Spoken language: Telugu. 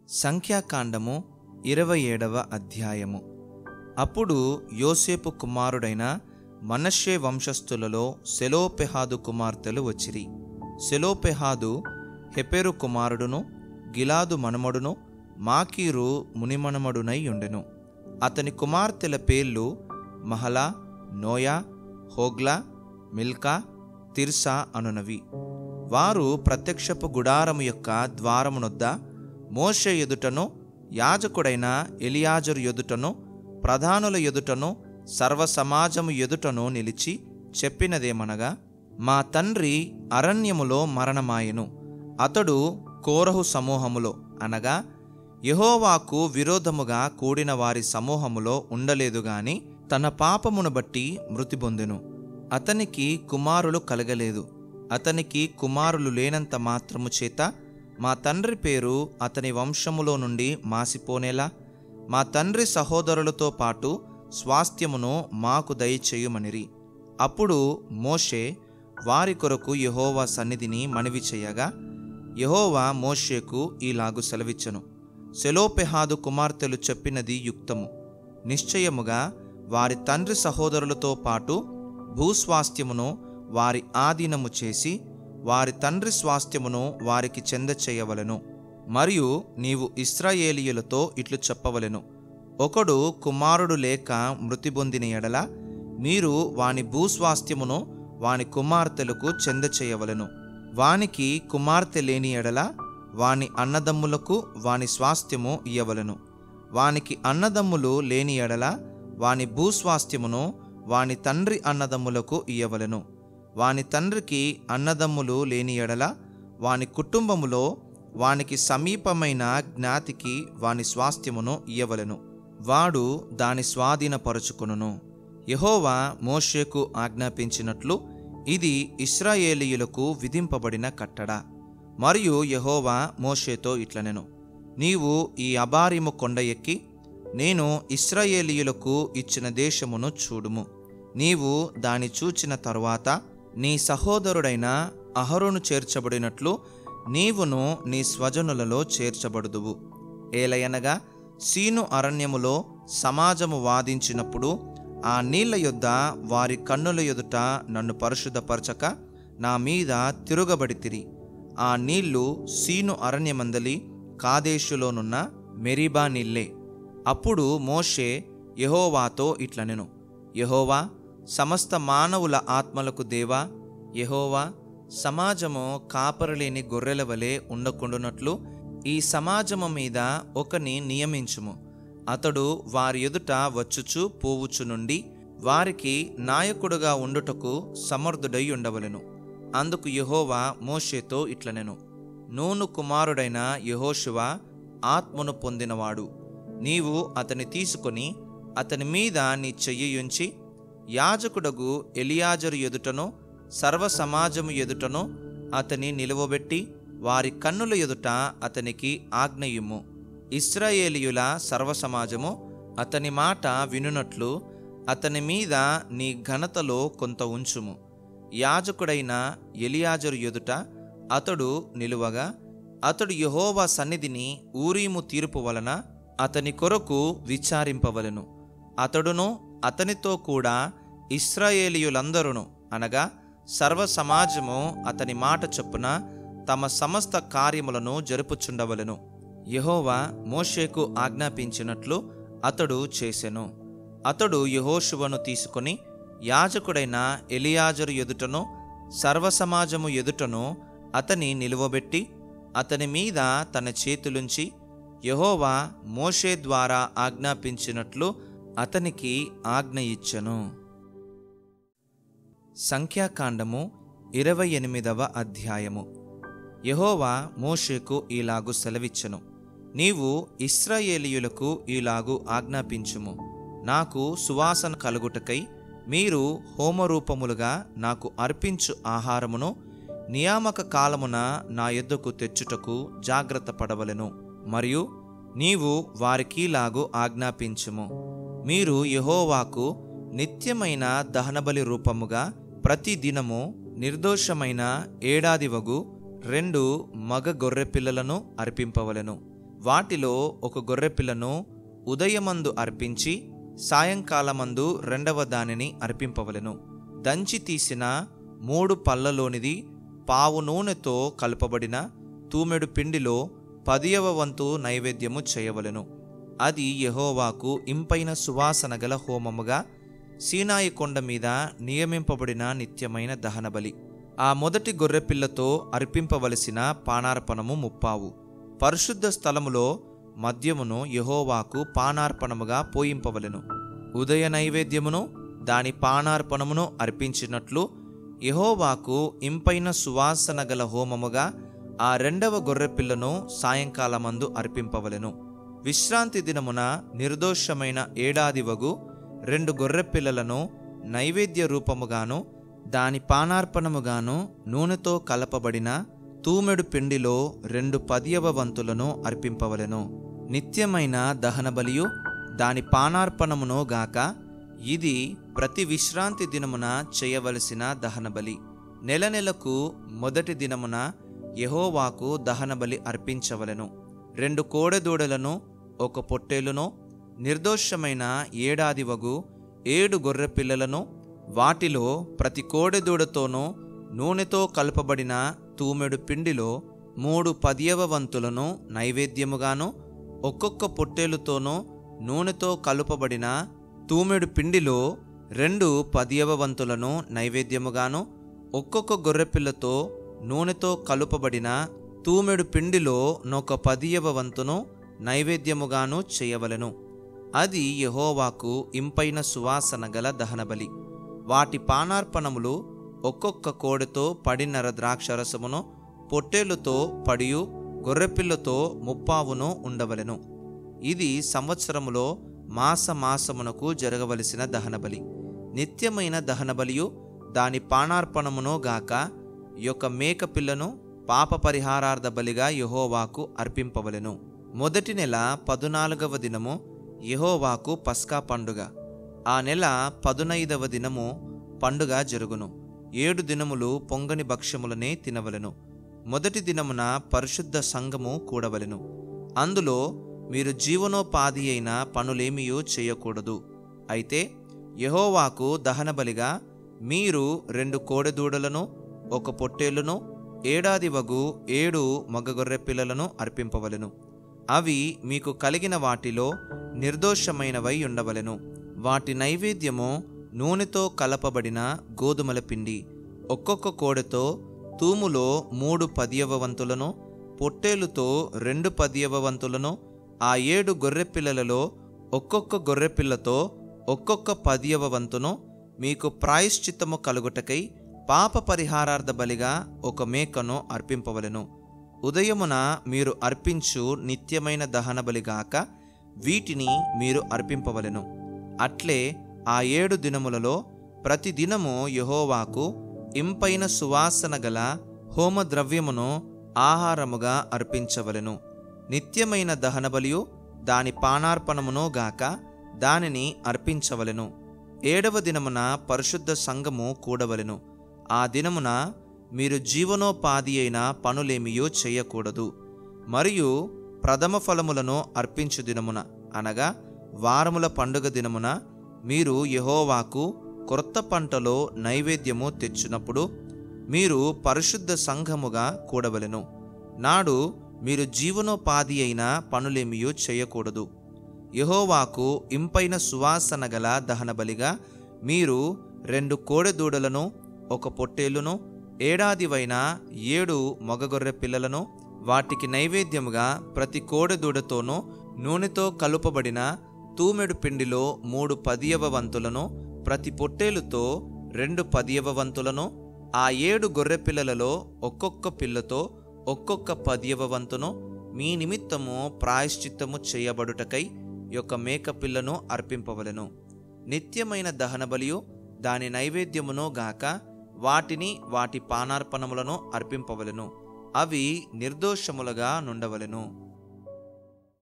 సంఖ్యాకాండము 27వ అధ్యాయము. అప్పుడు యోసేపు కుమారుడైన మనష్షే వంశస్థులలో సెలోపెహాదు కుమార్తెలు వచ్చిరి. సెలోపెహాదు హెపెరు కుమారుడును, గిలాదు మనుమడును, మాకీరు మునిమనుమడునై ఉండెను. అతని కుమార్తెల పేర్లు Mahlah, Noah, Hoglah, Milcah, Tirzah అనునవి. వారు ప్రత్యక్షపు గుడారము యొక్క ద్వారమునొద్ద మోషే ఎదుటను, యాజకుడైన ఎలియాజరు ఎదుటను, ప్రధానుల ఎదుటను, సర్వసమాజము ఎదుటను నిలిచి చెప్పినదేమనగా, మా తండ్రి అరణ్యములో మరణమాయెను. అతడు కోరహు సమూహములో అనగా యెహోవాకు విరోధముగా కూడిన వారి సమూహములో ఉండలేదు గాని తన పాపమును బట్టి మృతి పొందెను. అతనికి కుమారులు కలగలేదు. అతనికి కుమారులు లేనంత మాత్రము చేత మా తండ్రి పేరు అతని వంశములో నుండి మాసిపోనేలా మా తండ్రి సహోదరులతో పాటు స్వాస్థ్యమును మాకు దయచేయుమనిరి. అప్పుడు మోషే వారి కొరకు యెహోవా సన్నిధిని మనవి చేయగా, యెహోవా మోషేకు ఈలాగు సెలవిచ్చెను, సెలోపెహాదు కుమార్తెలు చెప్పినది యుక్తము. నిశ్చయముగా వారి తండ్రి సహోదరులతో పాటు భూస్వాస్థ్యమును వారి ఆధీనము చేసి వారి తండ్రి స్వాస్థ్యమును వారికి చెందచేయవలెను. మరియు నీవు ఇశ్రాయేలీయులతో ఇట్లు చెప్పవలెను, ఒకడు కుమారుడు లేక మృతి పొందిన ఎడల మీరు వాని భూస్వాస్థ్యమును వాని కుమార్తెలకు చెందచేయవలెను. వానికి కుమార్తె లేని ఎడల వాని అన్నదమ్ములకు వాని స్వాస్థ్యము ఇయ్యవలెను. వానికి అన్నదమ్ములు లేని ఎడల వాని భూస్వాస్థ్యమును వాని తండ్రి అన్నదమ్ములకు ఇయ్యవలెను. వాని తండ్రికి అన్నదమ్ములు లేని ఎడల వాని కుటుంబములో వానికి సమీపమైన జ్ఞాతికి వాని స్వాస్థ్యమును ఇయ్యవలెను. వాడు దాని స్వాధీనపరుచుకొనును. యెహోవా మోషేకు ఆజ్ఞాపించినట్లు ఇది ఇశ్రాయేలీయులకు విధింపబడిన కట్టడ. మరియు యెహోవా మోషేతో ఇట్లనెను, నీవు ఈ అబారీము కొండ ఎక్కి నేను ఇశ్రాయేలీయులకు ఇచ్చిన దేశమును చూడుము. నీవు దాని చూచిన తరువాత నీ సహోదరుడైన అహరోను చేర్చబడినట్లు నీవును నీ స్వజనులలో చేర్చబడుదువు. ఏలయనగా సీను అరణ్యములో సమాజము వాదించినప్పుడు ఆ నీళ్ల యొద్ద వారి కన్నుల ఎదుట నన్ను పరిశుద్ధపరచక నా మీద తిరుగబడితిరి. ఆ నీళ్లు సీను అరణ్యమందలి కాదేశులోనున్న మెరీబా నీళ్లే. అప్పుడు మోషే యెహోవాతో ఇట్లనెను, యెహోవా సమస్త మానవుల ఆత్మలకు దేవా, యెహోవా సమాజము కాపరులేని గొర్రెల వలె ఉండకుండునట్లు ఈ సమాజము మీద ఒకని నియమించుము. అతడు వారి ఎదుట వచ్చుచు పోవుచు నుండి వారికి నాయకుడుగా ఉండుటకు సమర్థుడై ఉండవలెను. అందుకు యెహోవా మోషేతో ఇట్లనెను, నూను కుమారుడైన యెహోషువ ఆత్మను పొందినవాడు. నీవు అతని తీసుకొని అతని మీద నీ చెయ్యి ఉంచి యాజకుడగు ఎలియాజరు ఎదుటను సర్వసమాజము ఎదుటను అతని నిలువబెట్టి వారి కన్నుల ఎదుట అతనికి ఆజ్ఞయిమ్ము. ఇశ్రాయేలీయుల సర్వసమాజము అతని మాట వినునట్లు అతని మీద నీ ఘనతలో కొంత ఉంచుము. యాజకుడైన ఎలియాజరు ఎదుట అతడు నిలువగా అతడు యెహోవా సన్నిధిని ఊరీము తీర్పు వలన అతని కొరకు విచారింపవలెను. అతడును అతనితో కూడా ఇశ్రాయేలీయులందరూ అనగా సర్వసమాజము అతని మాట చొప్పున తమ సమస్త కార్యములను జరుపుచుండవలెను. యెహోవా మోషేకు ఆజ్ఞాపించినట్లు అతడు చేసెను. అతడు యెహోషువను తీసుకొని యాజకుడైన ఎలియాజరు ఎదుటను సర్వసమాజము ఎదుటను అతని నిలువబెట్టి అతని మీద తన చేతులుంచి యెహోవా మోషే ద్వారా ఆజ్ఞాపించినట్లు అతనికి ఆజ్ఞ ఇచ్చెను. సంఖ్యాకాండము 28వ అధ్యాయము. యెహోవా మోషేకు ఈలాగు సెలవిచ్చెను, నీవు ఇశ్రాయేలీయులకు ఈలాగు ఆజ్ఞాపించుము, నాకు సువాసన కలుగుటకై మీరు హోమరూపములుగా నాకు అర్పించు ఆహారమును నియామక కాలమున నా యొద్దకు తెచ్చుటకు జాగ్రత్త పడవలెను. మరియు నీవు వారికీలాగు ఆజ్ఞాపించుము, మీరు యెహోవాకు నిత్యమైన దహనబలి రూపముగా ప్రతి దినము నిర్దోషమైన ఏడాదివగు 2 మగ గొర్రెపిల్లలను అర్పింపవలెను. వాటిలో ఒక గొర్రెపిల్లను ఉదయమందు అర్పించి సాయంకాలమందు రెండవ దానిని అర్పింపవలెను. దంచి తీసిన 3 పళ్ళలోనిది పావు నూనెతో కలుపబడిన తూమెడు పిండిలో 10వ వంతు నైవేద్యము చేయవలెను. అది యెహోవాకు ఇంపైన సువాసన గల హోమముగా సీనాయి కొండ మీద నియమింపబడిన నిత్యమైన దహనబలి. ఆ మొదటి గొర్రెపిల్లతో అర్పింపవలసిన పానార్పణము 30. పరిశుద్ధ స్థలములో మద్యమును యెహోవాకు పానార్పణముగా పోయింపవలెను. ఉదయ నైవేద్యమును దాని పానార్పణమును అర్పించినట్లు యెహోవాకు ఇంపైన సువాసన గల హోమముగా ఆ రెండవ గొర్రెపిల్లను సాయంకాలమందు అర్పింపవలెను. విశ్రాంతి దినమున నిర్దోషమైన ఏడాదివగు 2 గొర్రెపిల్లలను నైవేద్య రూపముగాను దాని పానార్పణముగాను నూనెతో కలపబడిన తూమెడు పిండిలో 2/10వ వంతులను అర్పింపవలెను. నిత్యమైన దహనబలియు దాని పానార్పణమునో గాక ఇది ప్రతి విశ్రాంతి దినమున చేయవలసిన దహనబలి. నెలకు మొదటి దినమున యెహోవాకు దహనబలి అర్పించవలెను. 2 కోడెదూడలను 1 పొట్టేలును నిర్దోషమైన ఏడాదివగు 7 గొర్రెపిల్లలను వాటిలో ప్రతి కోడెదూడతోనూ నూనెతో కలపబడిన తూమెడు పిండిలో 3/10వ వంతులను నైవేద్యముగాను ఒక్కొక్క పొట్టేలుతోనూ నూనెతో కలుపబడిన తూమెడు పిండిలో 2/10వ వంతులను నైవేద్యముగాను ఒక్కొక్క గొర్రెపిల్లతో నూనెతో కలుపబడిన తూమెడు పిండిలో 1/10వ వంతును నైవేద్యముగాను చేయవలెను. అది యెహోవాకు ఇంపైన సువాసన గల దహనబలి. వాటి పానార్పణములు ఒక్కొక్క కోడెతో పడిన్నర ద్రాక్షరసమును పొట్టేలుతో పడియు గొర్రెపిల్లతో 30 ఉండవలెను. ఇది సంవత్సరములో మాసమునకు జరగవలసిన దహనబలి. నిత్యమైన దహనబలియు దాని పానార్పణమునో గాక యొక్క మేకపిల్లను పాప పరిహారార్థ బలిగా యెహోవాకు అర్పింపవలెను. మొదటి నెల 14వ దినము యెహోవాకు పస్కా పండుగ. ఆ నెల 15వ దినము పండుగ జరుగును. 7 దినములు పొంగని భక్ష్యములనే తినవలెను. మొదటి దినమున పరిశుద్ధ సంఘము కూడవలెను. అందులో మీరు జీవనోపాధి అయిన పనులేమియూ చేయకూడదు. అయితే యెహోవాకు దహనబలిగా మీరు 2 కోడెదూడలను 1 పొట్టేలును ఏడాదివగు 7 మగగొర్రె పిల్లలను అర్పింపవలెను. అవి మీకు కలిగిన వాటిలో నిర్దోషమైనవై ఉండవలెను. వాటి నైవేద్యము నూనెతో కలపబడిన గోధుమల పిండి. ఒక్కొక్క కోడెతో తూములో 3/10వ వంతులను పొట్టేలుతో 2/10వ వంతులను ఆ 7 గొర్రెపిల్లలలో ఒక్కొక్క గొర్రెపిల్లతో ఒక్కొక్క 10వ వంతును మీకు ప్రాయశ్చిత్తము కలుగుటకై పాప పరిహారార్థ బలిగా 1 మేకను అర్పింపవలెను. ఉదయమున మీరు అర్పించు నిత్యమైన దహన బలిగాక వీటిని మీరు అర్పింపవలెను. అట్లే ఆ 7 దినములలో ప్రతి దినము యెహోవాకు ఇంపైన సువాసన గల హోమద్రవ్యమును ఆహారముగా అర్పించవలెను. నిత్యమైన దహనబలియు దాని పానార్పణమునో గాక దానిని అర్పించవలెను. 7వ దినమున పరిశుద్ధ సంఘము కూడవలెను. ఆ దినమున మీరు జీవనోపాధి అయిన పనులేమియో చేయకూడదు. మరియు ప్రథమ ఫలములను అర్పించు దినమున అనగా వారముల పండుగ దినమున మీరు యెహోవాకు క్రొత్త పంటలో నైవేద్యము తెచ్చినప్పుడు మీరు పరిశుద్ధ సంఘముగా కూడవలెను. నాడు మీరు జీవనోపాధి అయిన పనులేమియో చేయకూడదు. యెహోవాకు ఇంపైన సువాసన గల దహనబలిగా మీరు 2 కోడెదూడలను 1 పొట్టేలును ఏడాదివైన 7 మగగొర్రె పిల్లలను వాటికి నైవేద్యముగా ప్రతి కోడెదూడతోనూ నూనెతో కలుపబడిన తూమెడు పిండిలో 3/10వ వంతులను ప్రతి పొట్టేలుతో 2/10వ వంతులను ఆ 7 గొర్రెపిల్లలలో ఒక్కొక్క పిల్లతో ఒక్కొక్క 10వ వంతును మీ నిమిత్తము ప్రాయశ్చిత్తము చేయబడుటకై యొక్క మేకపిల్లను అర్పింపవలెను. నిత్యమైన దహనబలియు దాని నైవేద్యమునో గాక వాటిని వాటి పానార్పణములను అర్పింపవలెను. అవి నిర్దోషములుగా నుండవలెను.